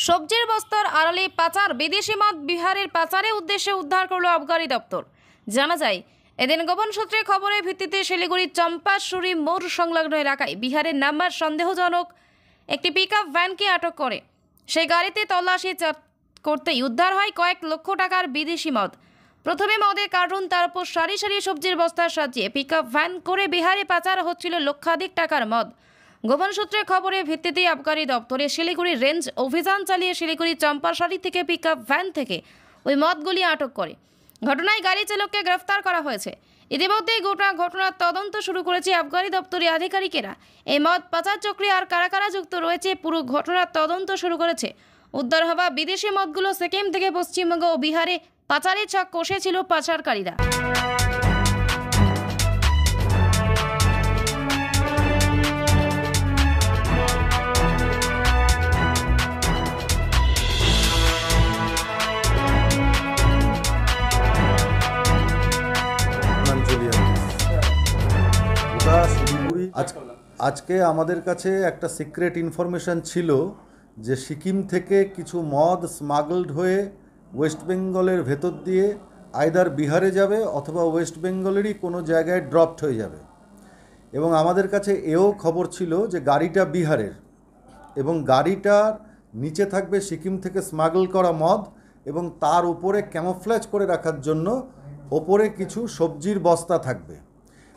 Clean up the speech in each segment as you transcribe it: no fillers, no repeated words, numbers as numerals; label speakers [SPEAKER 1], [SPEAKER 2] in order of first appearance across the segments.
[SPEAKER 1] সবজির বস্তার আড়ালে পাচার, বিদেশি মদ বিহারের পাচারের উদ্দেশ্যে উদ্ধার করল আবগারি দপ্তর। জানা যায়, এদিন গোপন সূত্রে খবরের ভিত্তিতে শিলিগুড়ির চম্পাশুরি মোড় সংলগ্ন এলাকায় বিহারের নাম্বার সন্দেহজনক একটি পিকআপ ভ্যানকে আটক করে। সেই গাড়িতে তল্লাশি করতেই উদ্ধার হয় কয়েক লক্ষ টাকার বিদেশি মদ। প্রথমে মদের কার্টুন, তারপর সারি সারি সবজির বস্তা সাজিয়ে পিকআপ ভ্যান করে বিহারে পাচার হচ্ছিল লক্ষাধিক টাকার মদ। গোপন সূত্রে খবরের ভিত্তিতে আবগারি দপ্তরে শিলিগুড়ি রেঞ্জ অভিযান চালিয়ে শিলিগুড়ি চম্পাশাড়ি থেকে পিকআপ ভ্যান থেকে ওই মদগুলি আটক করে। ঘটনায় গাড়ি চালককে গ্রেফতার করা হয়েছে। ইতিমধ্যেই গোটা ঘটনার তদন্ত শুরু করেছে আবগারি দপ্তরের আধিকারিকেরা। এই মদ পাচার চক্রে আর কারা কারা যুক্ত রয়েছে পুরো ঘটনার তদন্ত শুরু করেছে। উদ্ধার হওয়া বিদেশি মদগুলো সিকিম থেকে পশ্চিমবঙ্গ ও বিহারে পাচারের ছক কষেছিল পাচারকারীরা।
[SPEAKER 2] আজকে আমাদের কাছে একটা সিক্রেট ইনফরমেশন ছিল যে সিকিম থেকে কিছু মদ স্মাগলড হয়ে ওয়েস্ট বেঙ্গলের ভেতর দিয়ে আইদার বিহারে যাবে অথবা ওয়েস্ট বেঙ্গলেরই কোনো জায়গায় ড্রপড হয়ে যাবে। এবং আমাদের কাছে এও খবর ছিল যে গাড়িটা বিহারের এবং গাড়িটার নিচে থাকবে সিকিম থেকে স্মাগল করা মদ এবং তার উপরে ক্যামোফ্ল্যাজ করে রাখার জন্য ওপরে কিছু সবজির বস্তা থাকবে।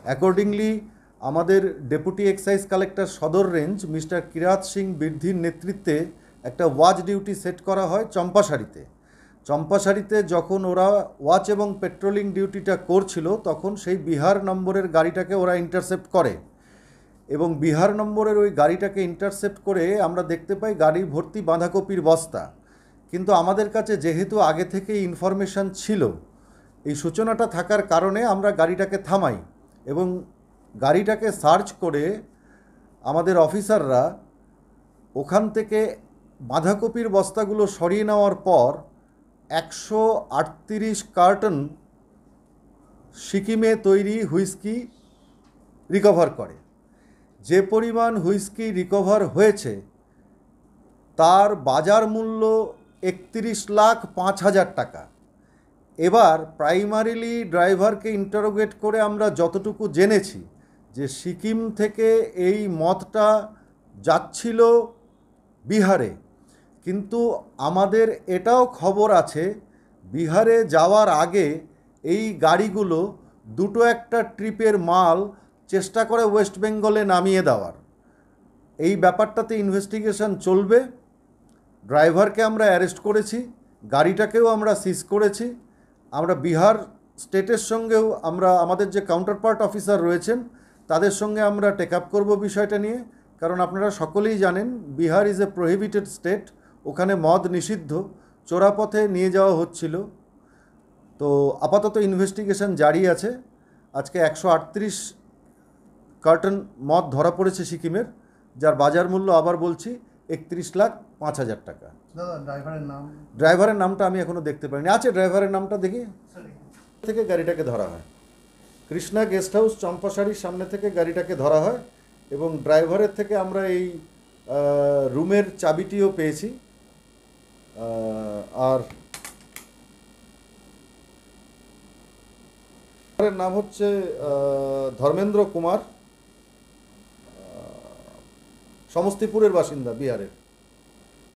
[SPEAKER 2] অ্যাকর্ডিংলি আমাদের ডেপুটি এক্সাইজ কালেক্টর সদর রেঞ্জ মিস্টার কিরাত সিং বৃদ্ধির নেতৃত্বে একটা ওয়াচ ডিউটি সেট করা হয় চম্পাশাড়িতে যখন ওরা ওয়াচ এবং পেট্রোলিং ডিউটিটা করছিল তখন সেই বিহার নম্বরের গাড়িটাকে ওরা ইন্টারসেপ্ট করে এবং বিহার নম্বরের ওই গাড়িটাকে ইন্টারসেপ্ট করে আমরা দেখতে পাই গাড়ি ভর্তি বাঁধাকপির বস্তা। কিন্তু আমাদের কাছে যেহেতু আগে থেকেই ইনফরমেশান ছিল, এই সূচনাটা থাকার কারণে আমরা গাড়িটাকে থামাই এবং গাড়িটাকে সার্চ করে আমাদের অফিসাররা ওখান থেকে বাঁধাকপির বস্তাগুলো সরিয়ে নেওয়ার পর 138 কার্টন সিকিমে তৈরি হুইস্কি রিকভার করে। যে পরিমাণ হুইস্কি রিকভার হয়েছে তার বাজার মূল্য 31,05,000 টাকা। এবার প্রাইমারিলি ড্রাইভারকে ইন্টারোগেট করে আমরা যতটুকু জেনেছি যে সিকিম থেকে এই মদটা যাচ্ছিল বিহারে, কিন্তু আমাদের এটাও খবর আছে বিহারে যাওয়ার আগে এই গাড়িগুলো দুটো একটা ট্রিপের মাল চেষ্টা করে ওয়েস্ট বেঙ্গলে নামিয়ে দেওয়ার। এই ব্যাপারটাতে ইনভেস্টিগেশন চলবে। ড্রাইভারকে আমরা অ্যারেস্ট করেছি, গাড়িটাকেও আমরা সিজ করেছি। আমরা বিহার স্টেটের সঙ্গেও আমাদের যে কাউন্টারপার্ট অফিসার রয়েছেন তাদের সঙ্গে আমরা টেক আপ করবো বিষয়টা নিয়ে, কারণ আপনারা সকলেই জানেন Bihar is a prohibited state, ওখানে মদ নিষিদ্ধ, চোরাপথে নিয়ে যাওয়া হচ্ছিল। তো আপাতত ইনভেস্টিগেশন জারি আছে। আজকে 138 কার্টন মদ ধরা পড়েছে সিকিমের, যার বাজার মূল্য আবার বলছি 31,05,000 টাকা। ড্রাইভারের নামটা আমি এখনো দেখতে পাইনি। আছে ড্রাইভারের নামটা দেখি। থেকে গাড়িটাকে ধরা হয় কৃষ্ণা গেস্ট হাউস চম্পাশাড়ির সামনে থেকে গাড়িটাকে ধরা হয় এবং ড্রাইভারের থেকে আমরা এই রুমের চাবিটিও পেয়েছি। আর নাম হচ্ছে ধর্মেন্দ্র কুমার, সমস্তিপুরের বাসিন্দা, বিহারের।